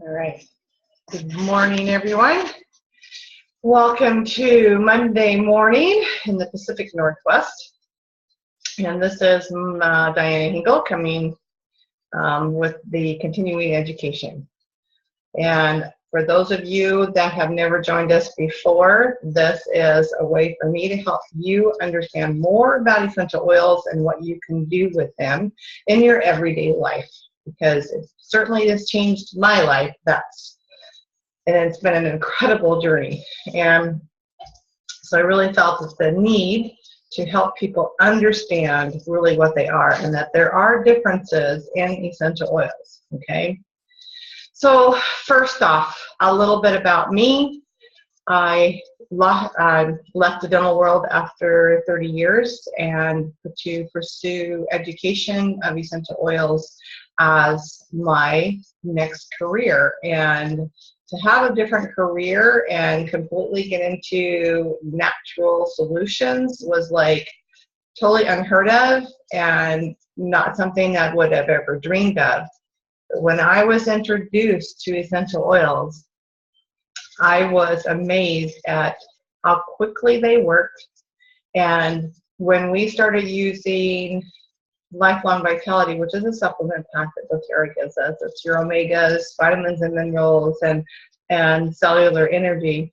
All right. Good morning, everyone. Welcome to Monday morning in the Pacific Northwest. And this is Diana Hinkle coming with the continuing education. And for those of you that have never joined us before, this is a way for me to help you understand more about essential oils and what you can do with them in your everyday life. Because it certainly has changed my life. And it's been an incredible journey. And so I really felt the need to help people understand really what they are and that there are differences in essential oils, okay? So first off, a little bit about me. I left the dental world after 30 years and to pursue education of essential oils as my next career. And to have a different career and completely get into natural solutions was like totally unheard of and not something that I would have ever dreamed of. When I was introduced to essential oils, I was amazed at how quickly they worked. And when we started using Lifelong Vitality, which is a supplement pack that doTERRA gives us, it's your omegas, vitamins and minerals, and cellular energy,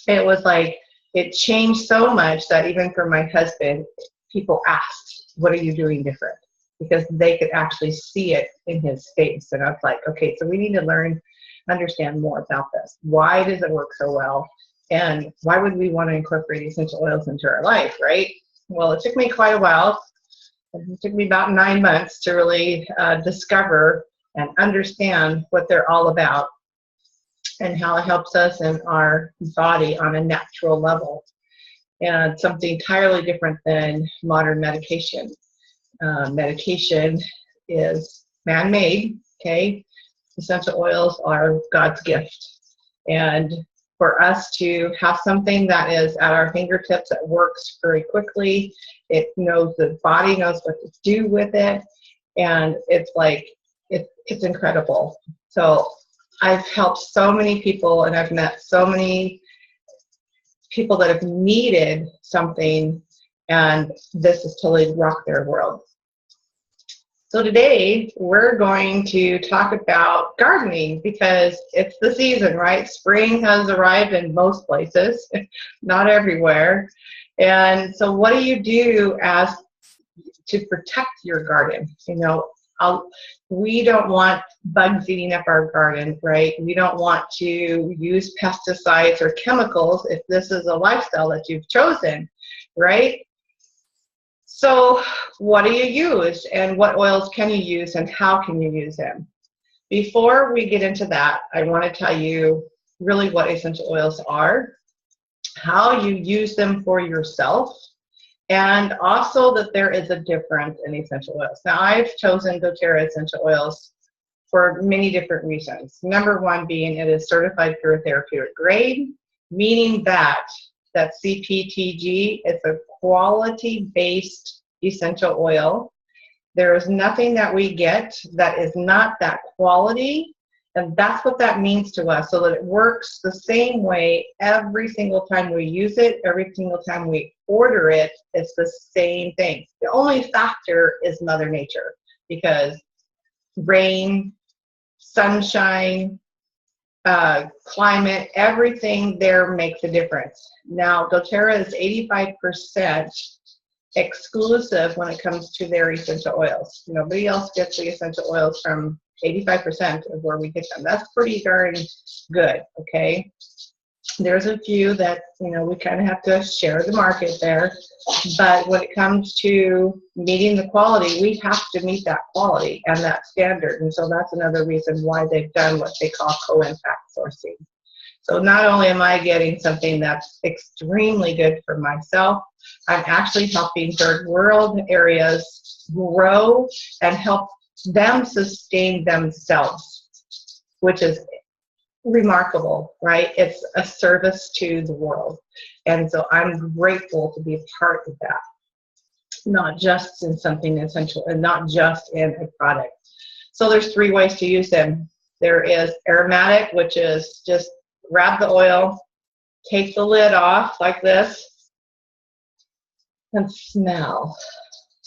it was like, it changed so much that even for my husband, people asked, what are you doing different? Because they could actually see it in his face. And I was like, okay, so we need to understand more about this. Why does it work so well? And why would we want to incorporate essential oils into our life, right? Well, it took me quite a while. It took me about 9 months to really discover and understand what they're all about and how it helps us in our body on a natural level. And something entirely different than modern medication. Medication is man-made, okay? Essential oils are God's gift. And for us to have something that is at our fingertips that works very quickly, the body knows what to do with it, and it's like, it's incredible. So I've helped so many people, and I've met so many people that have needed something, and this has totally rocked their world. So today we're going to talk about gardening because it's the season, right? Spring has arrived in most places, not everywhere. And so what do you do to protect your garden? We don't want bugs eating up our garden, right? We don't want to use pesticides or chemicals if this is a lifestyle that you've chosen, right? So what do you use, and what oils can you use, and how can you use them? Before we get into that, I want to tell you really what essential oils are, how you use them for yourself, and also that there is a difference in essential oils. Now, I've chosen doTERRA essential oils for many different reasons. Number one being it is certified pure therapeutic grade, meaning that CPTG is a quality-based essential oil. There is nothing that we get that is not that quality, and that's what that means to us, so that it works the same way every single time we use it, every single time we order it, it's the same thing. The only factor is Mother Nature, because rain, sunshine, climate, everything there makes a difference. Now, doTERRA is 85% exclusive when it comes to their essential oils. Nobody else gets the essential oils from 85% of where we get them. That's pretty darn good, okay? There's a few that, we kind of have to share the market there, but when it comes to meeting the quality, we have to meet that quality and that standard, and so that's another reason why they've done what they call co-impact sourcing. So not only am I getting something that's extremely good for myself, I'm actually helping third world areas grow and help them sustain themselves, which is remarkable, right? It's a service to the world. And so I'm grateful to be a part of that, not just in something essential and not just in a product. So there's 3 ways to use them. There is aromatic, which is just grab the oil, take the lid off like this, and smell.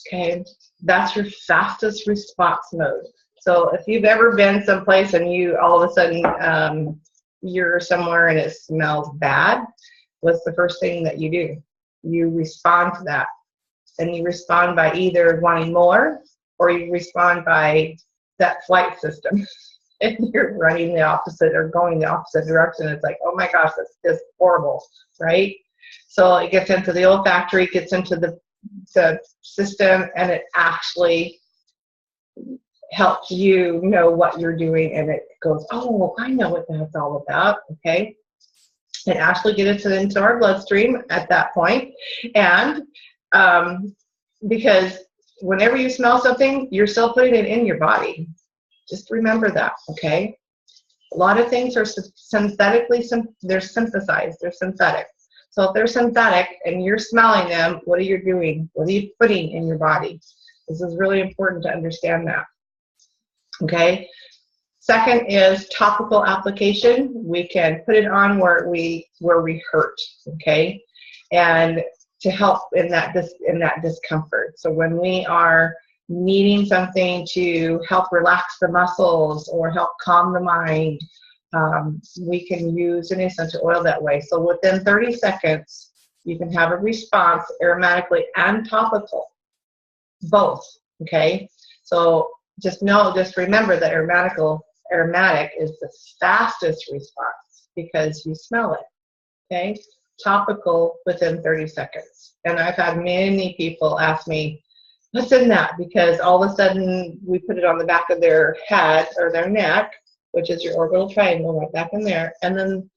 Okay, that's your fastest response mode. So if you've ever been someplace and you all of a sudden you're somewhere and it smells bad, what's the first thing that you do? You respond to that. And you respond by either wanting more, or you respond by that flight system. And you're running the opposite or going the opposite direction. It's like, oh my gosh, that's just horrible, right? So it gets into the olfactory, gets into the system, and it actually helps you know what you're doing, and it goes, oh, I know what that's all about, okay? It actually gets into our bloodstream at that point, and because whenever you smell something, you're still putting it in your body. Just remember that, okay? A lot of things are synthetically, they're synthesized, they're synthetic. So if they're synthetic and you're smelling them, what are you doing? What are you putting in your body? This is really important to understand that, okay? Second is topical application. We can put it on where we hurt, okay? And to help in that discomfort. So when we are needing something to help relax the muscles or help calm the mind, we can use an essential oil that way. So within 30 seconds, you can have a response aromatically and topical, both, okay? So just remember that aromatic is the fastest response because you smell it, okay? Topical within 30 seconds. And I've had many people ask me, what's in that? Because all of a sudden we put it on the back of their head or their neck, which is your orbital triangle right back in there, and then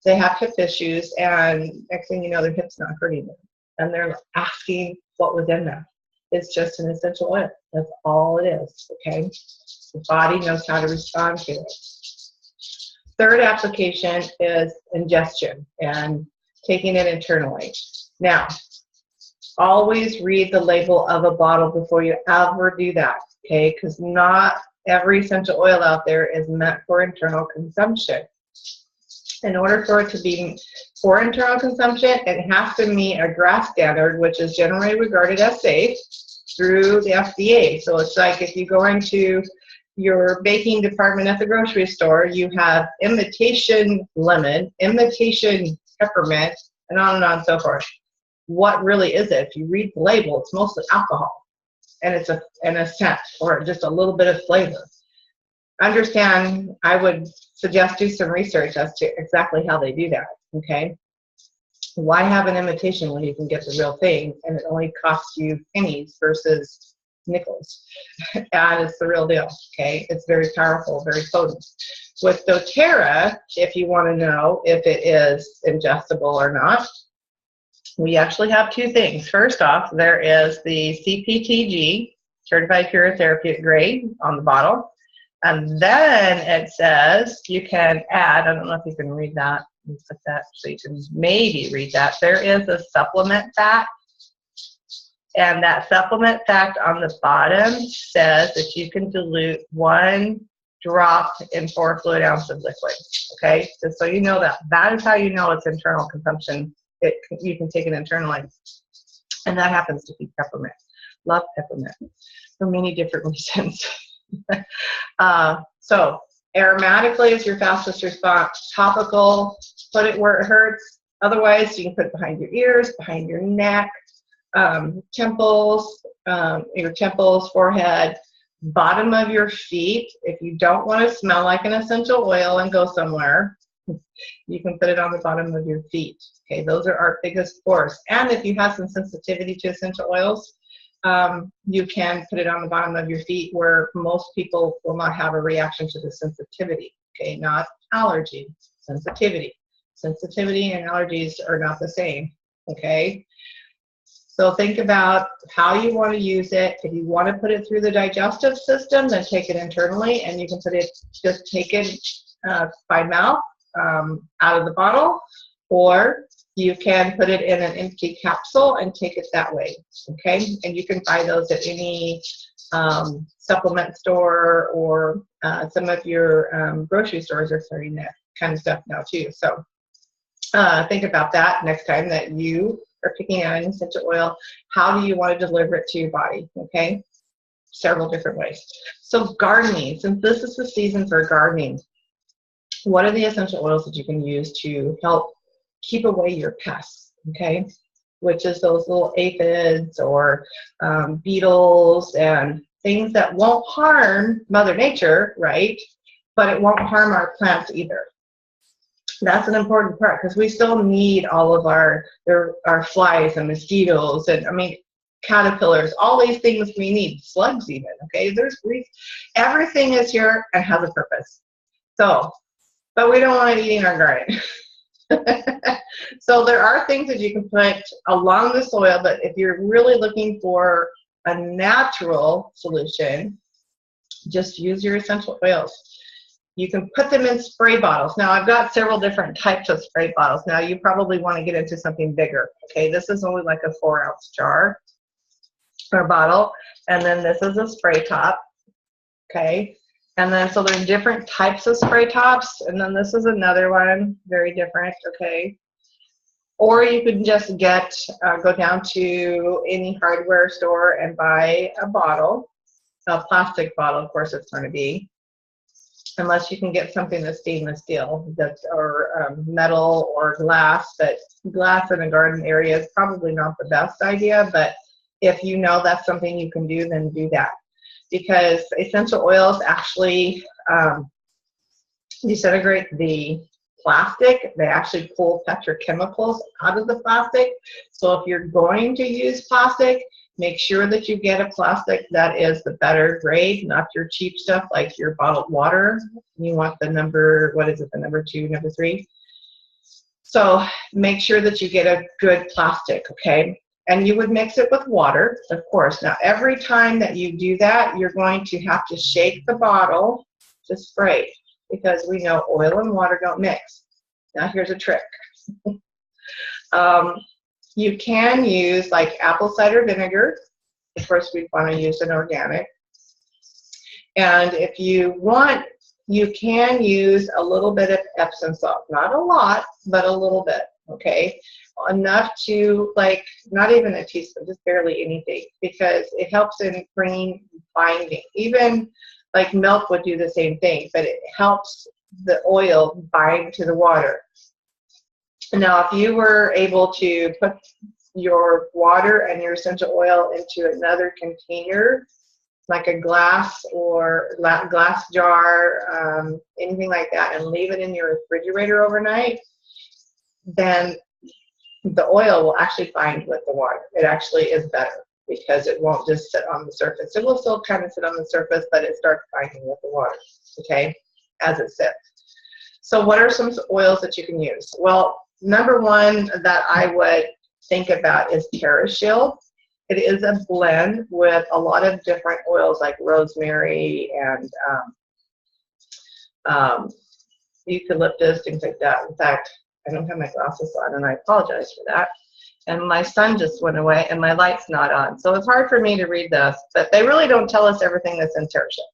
they have hip issues, and next thing you know, their hip's not hurting them. And they're asking what was in that. It's just an essential oil. That's all it is, okay? The body knows how to respond to it. Third application is ingestion and taking it internally. Now, always read the label of a bottle before you ever do that, okay? Because not every essential oil out there is meant for internal consumption. In order for it to be for internal consumption, it has to meet a GRAS standard, which is generally regarded as safe through the FDA. So it's like if you go into your baking department at the grocery store, you have imitation lemon, imitation peppermint, and on and so forth. What really is it? If you read the label, it's mostly alcohol, and it's a scent or just a little bit of flavor. Understand, I would suggest do some research as to exactly how they do that, okay? Why have an imitation when you can get the real thing and it only costs you pennies versus nickels? And it's the real deal, okay? It's very powerful, very potent. With doTERRA, if you want to know if it is ingestible or not, we actually have two things. First off, there is the CPTG, Certified Pure Therapeutic Grade, on the bottle. And then it says you can add, I don't know if you can read that, put that so you can maybe read that. There is a supplement fact, and that supplement fact on the bottom says that you can dilute 1 drop in 4 fluid ounces of liquid, okay? Just so you know that. That is how you know it's internal consumption. You can take it internally. And that happens to be peppermint. Love peppermint for many different reasons. So aromatically is your fastest response. Topical, put it where it hurts. Otherwise, you can put it behind your ears, behind your neck, temples, forehead, bottom of your feet. If you don't want to smell like an essential oil and go somewhere, you can put it on the bottom of your feet. Okay, those are our biggest pores. And if you have some sensitivity to essential oils, you can put it on the bottom of your feet, where most people will not have a reaction to the sensitivity. Okay, not allergy, sensitivity. Sensitivity and allergies are not the same. Okay, so think about how you want to use it. If you want to put it through the digestive system, then take it internally, and you can put it, just take it by mouth out of the bottle, or you can put it in an empty capsule and take it that way, okay? And you can buy those at any supplement store or some of your grocery stores are carrying that kind of stuff now too. So think about that next time that you are picking out an essential oil. How do you want to deliver it to your body? Okay, several different ways. So gardening, since this is the season for gardening, what are the essential oils that you can use to help keep away your pests? Okay, which is those little aphids or beetles and things that won't harm Mother Nature, right? But it won't harm our plants either. That's an important part because we still need all of our flies and mosquitoes and, I mean, caterpillars, all these things we need, slugs even, okay? Everything is here and has a purpose. So, but we don't want it eating our garden. So there are things that you can put along the soil, but if you're really looking for a natural solution, just use your essential oils. You can put them in spray bottles. Now, I've got several different types of spray bottles. Now, you probably want to get into something bigger. Okay, this is only like a 4-ounce jar or bottle, and then this is a spray top. Okay, and then so there's different types of spray tops, and then this is another one, very different. Okay, or you can just go down to any hardware store and buy a bottle, a plastic bottle, of course it's going to be, unless you can get something that's stainless steel or metal or glass. But glass in a garden area is probably not the best idea, but if you know that's something you can do, then do that. Because essential oils actually disintegrate the plastic. They actually pull petrochemicals out of the plastic. So if you're going to use plastic, make sure that you get a plastic that is the better grade, not your cheap stuff like your bottled water. You want the number, what is it, the number 2, number 3? So make sure that you get a good plastic, okay? And you would mix it with water, of course. Now, every time that you do that, you're going to have to shake the bottle to spray, because we know oil and water don't mix. Now, here's a trick. You can use like apple cider vinegar. Of course, we want to use an organic. And if you want, you can use a little bit of Epsom salt. Not a lot, but a little bit, okay? Enough to, like, not even a teaspoon, just barely anything, because it helps in bringing binding. Even like milk would do the same thing, but it helps the oil bind to the water. Now, if you were able to put your water and your essential oil into another container, like a glass or glass jar, anything like that, and leave it in your refrigerator overnight, then the oil will actually bind with the water. It actually is better because it won't just sit on the surface. It will still kind of sit on the surface, but it starts binding with the water, okay, as it sits. So what are some oils that you can use? Well, number one that I would think about is TerraShield. It is a blend with a lot of different oils like rosemary and eucalyptus, things like that. In fact, I don't have my glasses on, and I apologize for that. And my sun just went away, and my light's not on. So it's hard for me to read this, but they really don't tell us everything that's in TerraShield.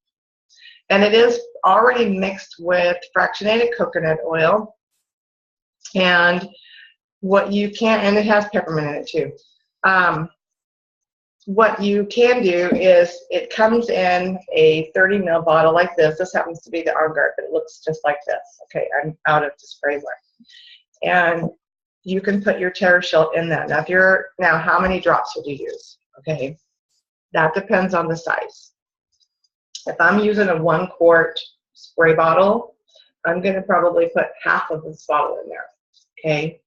And it is already mixed with fractionated coconut oil. And what you can, and it has peppermint in it too. What you can do is it comes in a 30 ml bottle like this. This happens to be the On Guard, but it looks just like this. Okay, I'm out of the spray one. And you can put your TerraShield in that. Now, how many drops would you use? Okay, that depends on the size. If I'm using a 1 quart spray bottle, I'm going to probably put half of this bottle in there. Okay,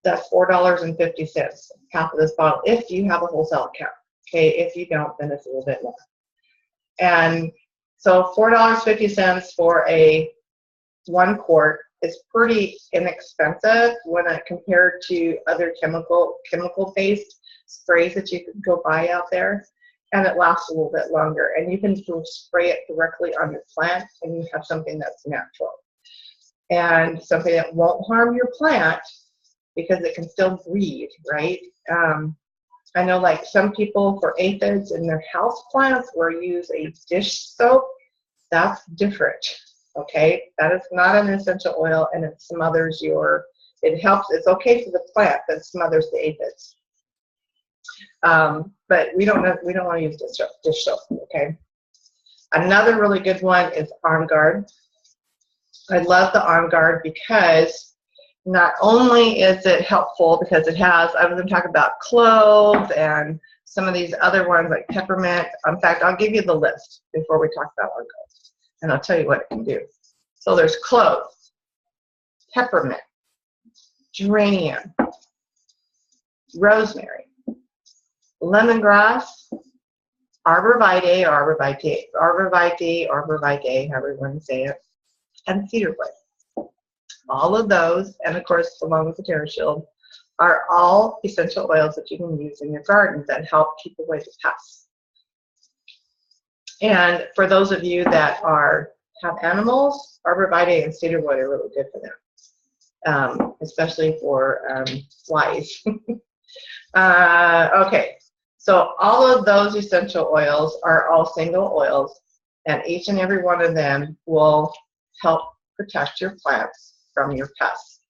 that's $4.50, half of this bottle, if you have a wholesale account. Okay, if you don't, then it's a little bit more. And so $4.50 for a 1 quart is pretty inexpensive when compared to other chemical-based sprays that you could go buy out there, and it lasts a little bit longer. And you can spray it directly on your plant, and you have something that's natural and something that won't harm your plant because it can still breathe, right? I know like some people for aphids in their house plants will use a dish soap. That's different, okay? That is not an essential oil, and it smothers your, it helps, it's okay for the plant, but it smothers the aphids. But we don't want to use dish soap, okay? Another really good one is On Guard. I love the On Guard because not only is it helpful because it has, I was going to talk about cloves and some of these other ones like peppermint. In fact, I'll give you the list before we talk about On Guard, and I'll tell you what it can do. So there's cloves, peppermint, geranium, rosemary, lemongrass, arborvitae, however you want to say it, and cedarwood. All of those, and of course, along with the TerraShield, are all essential oils that you can use in your garden that help keep away the pests. And for those of you that have animals, arborvitae and cedarwood are really good for them, especially for flies. Okay, so all of those essential oils are all single oils, and each and every one of them will help protect your plants from your pests.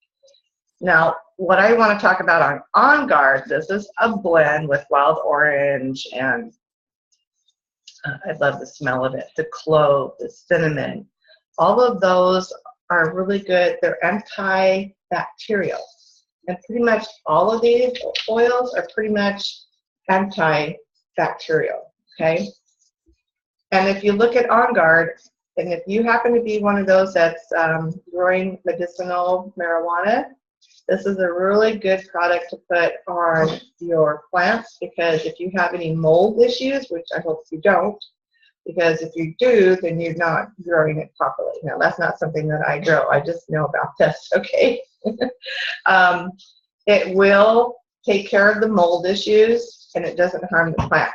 Now, what I want to talk about on Guard, this is a blend with wild orange, and I love the smell of it, the clove, the cinnamon. All of those are really good. They're antibacterial. And pretty much all of these oils are pretty much antibacterial, okay? And if you look at On Guard, and if you happen to be one of those that's growing medicinal marijuana, this is a really good product to put on your plants, because if you have any mold issues, which I hope you don't, because if you do, then you're not growing it properly. Now, that's not something that I grow. I just know about this, okay? It will take care of the mold issues, and it doesn't harm the plant,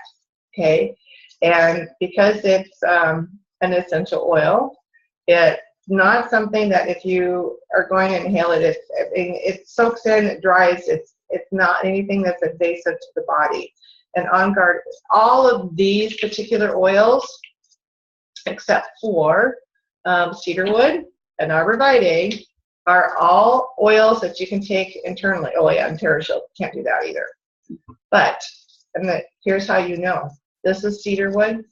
okay? And because it's an essential oil, it's not something that if you are going to inhale it, it soaks in, it dries, it's not anything that's invasive to the body. And On Guard, all of these particular oils, except for cedarwood and arborvitae, are all oils that you can take internally. Oh yeah, and TerraShield can't do that either. But here's how you know. This is cedarwood,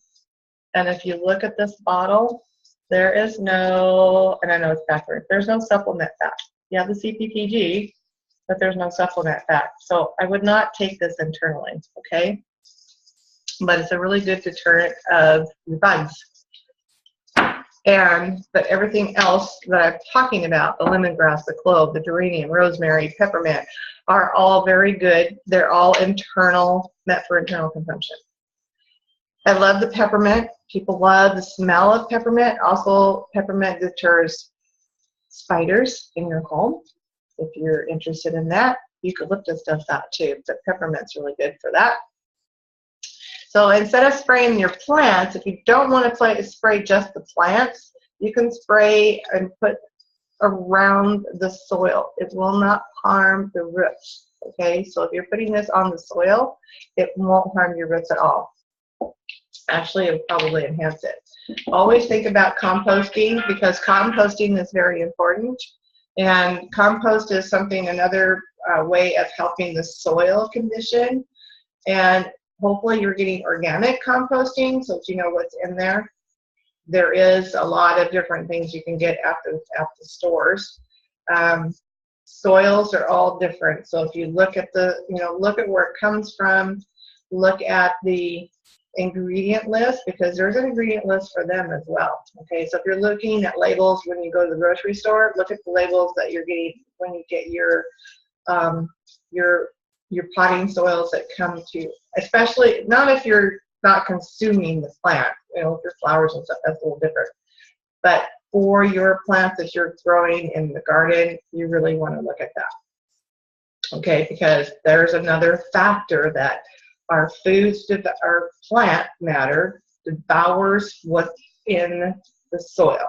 and if you look at this bottle, there is no, and I know it's backwards, there's no supplement fat. You have the CPPG, but there's no supplement fat. So I would not take this internally, okay? But it's a really good deterrent of your bugs. But everything else that I'm talking about, the lemongrass, the clove, the geranium, rosemary, peppermint, are all very good. They're all internal, meant for internal consumption. I love the peppermint. People love the smell of peppermint. Also, peppermint deters spiders in your home. If you're interested in that, eucalyptus does that too, but peppermint's really good for that. So instead of spraying your plants, if you don't want to spray just the plants, you can spray and put around the soil. It will not harm the roots, okay? So if you're putting this on the soil, it won't harm your roots at all. Actually, it will probably enhance it. Always think about composting, because composting is very important. And compost is another way of helping the soil condition. And hopefully you're getting organic composting so that you know what's in there. There is a lot of different things you can get at the stores. Soils are all different. So if you look at look at where it comes from, look at the ingredient list, because there's an ingredient list for them as well. Okay, so if you're looking at labels when you go to the grocery store, look at the labels that you're getting when you get your potting soils that come to, especially not if you're not consuming the plant, if your flowers and stuff, that's a little different. But for your plants that you're growing in the garden, you really want to look at that. Okay, because there's another factor that our our plant matter devours what's in the soil.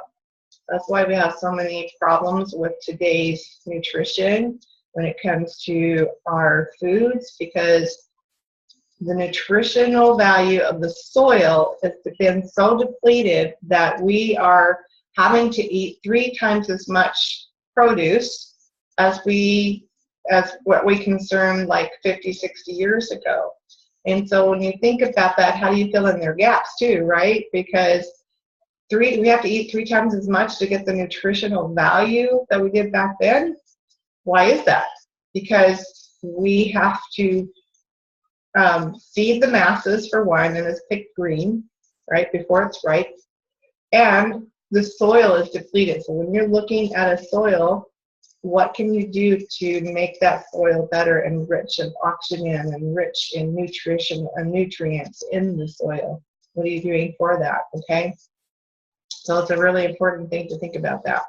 That's why we have so many problems with today's nutrition when it comes to our foods, because the nutritional value of the soil has been so depleted that we are having to eat 3 times as much produce as what we consumed like 50, 60 years ago. And so when you think about that, how do you fill in their gaps too, right? Because we have to eat 3 times as much to get the nutritional value that we did back then. Why is that? Because we have to seed the masses for one, and it's picked green, right, before it's ripe. And the soil is depleted. So when you're looking at a soil, what can you do to make that soil better and rich in oxygen and rich in nutrition and nutrients in the soil? What are you doing for that? Okay. So it's a really important thing to think about that.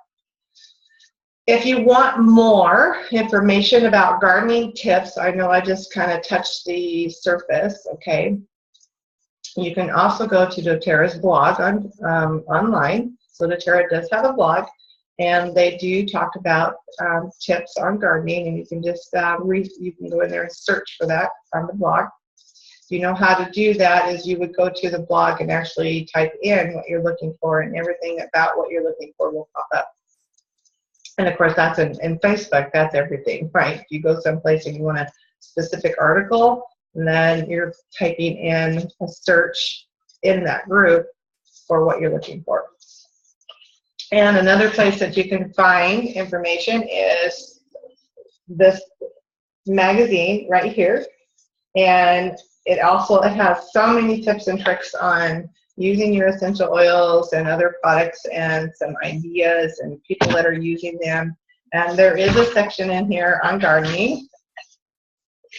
If you want more information about gardening tips, I know I just kind of touched the surface, okay? You can also go to doTERRA's blog online. So doTERRA does have a blog, and they do talk about tips on gardening, and you can just you can go in there and search for that on the blog. You know how to do that is you would go to the blog and actually type in what you're looking for, and everything about what you're looking for will pop up. And of course, that's in Facebook, that's everything, right? If you go someplace and you want a specific article, and then you're typing in a search in that group for what you're looking for. And another place that you can find information is this magazine right here. And it has so many tips and tricks on using your essential oils and other products, and some ideas and people that are using them. And there is a section in here on gardening,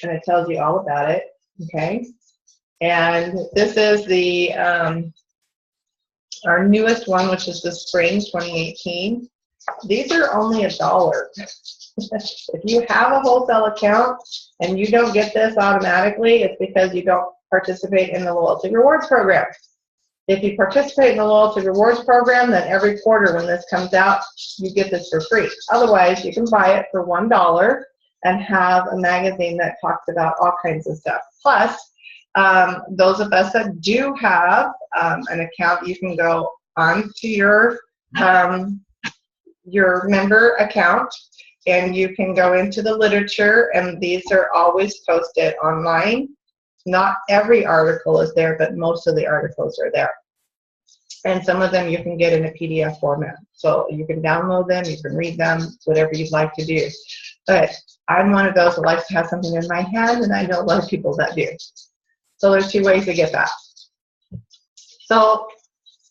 and it tells you all about it, okay? And this is the our newest one, which is the Spring 2018. These are only $1. If you have a wholesale account and you don't get this automatically, it's because you don't participate in the Loyalty Rewards program. If you participate in the Loyalty Rewards program, then every quarter when this comes out, you get this for free. Otherwise, you can buy it for $1 and have a magazine that talks about all kinds of stuff. Plus, those of us that do have an account, you can go onto your member account, and you can go into the literature, and these are always posted online. Not every article is there, but most of the articles are there. And some of them you can get in a PDF format. So you can download them, you can read them, whatever you'd like to do. But I'm one of those that likes to have something in my hand, and I know a lot of people that do. So there's 2 ways to get that. So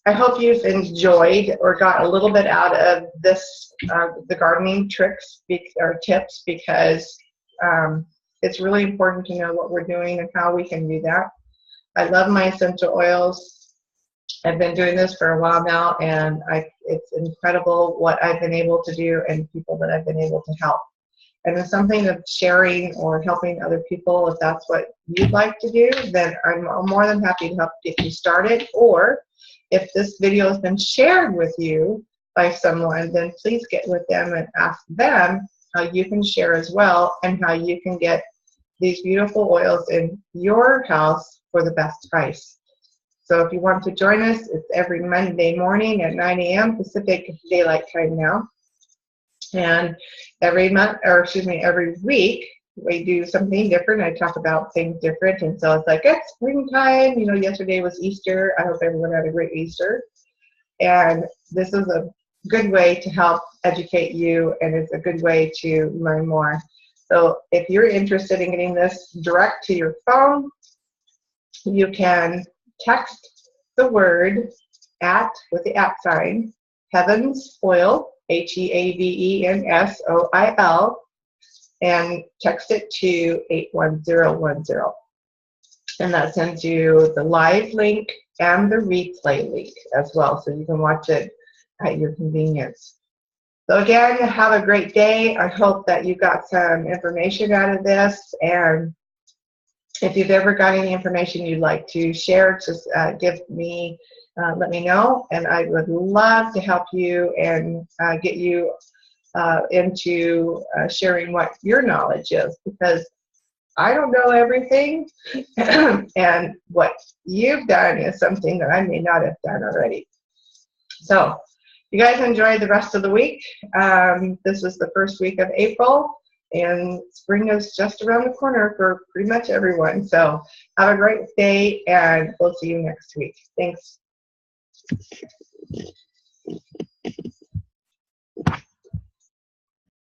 I hope you've enjoyed or got a little bit out of this, the gardening tricks or tips, because it's really important to know what we're doing and how we can do that. I love my essential oils. I've been doing this for a while now, and it's incredible what I've been able to do and people that I've been able to help. And it's something of sharing or helping other people. If that's what you'd like to do, then I'm more than happy to help get you started. Or if this video has been shared with you by someone, then please get with them and ask them how you can share as well, and how you can get these beautiful oils in your house for the best price. So if you want to join us, it's every Monday morning at 9 a.m. Pacific Daylight Time now. And every week we do something different. I talk about things different, and so it's like, it's springtime. You know, yesterday was Easter. I hope everyone had a great Easter. And this is a good way to help educate you, and it's a good way to learn more. So if you're interested in getting this direct to your phone, you can text the word with the @ sign, Heavens Oil, HEAVENSOIL, and text it to 81010. And that sends you the live link and the replay link as well, so you can watch it at your convenience. So again, have a great day. I hope that you got some information out of this, and if you've ever got any information you'd like to share, just let me know, and I would love to help you and get you into sharing what your knowledge is, because I don't know everything, and what you've done is something that I may not have done already. So you guys enjoy the rest of the week. This is the first week of April, and spring is just around the corner for pretty much everyone. So have a great day, and we'll see you next week. Thanks.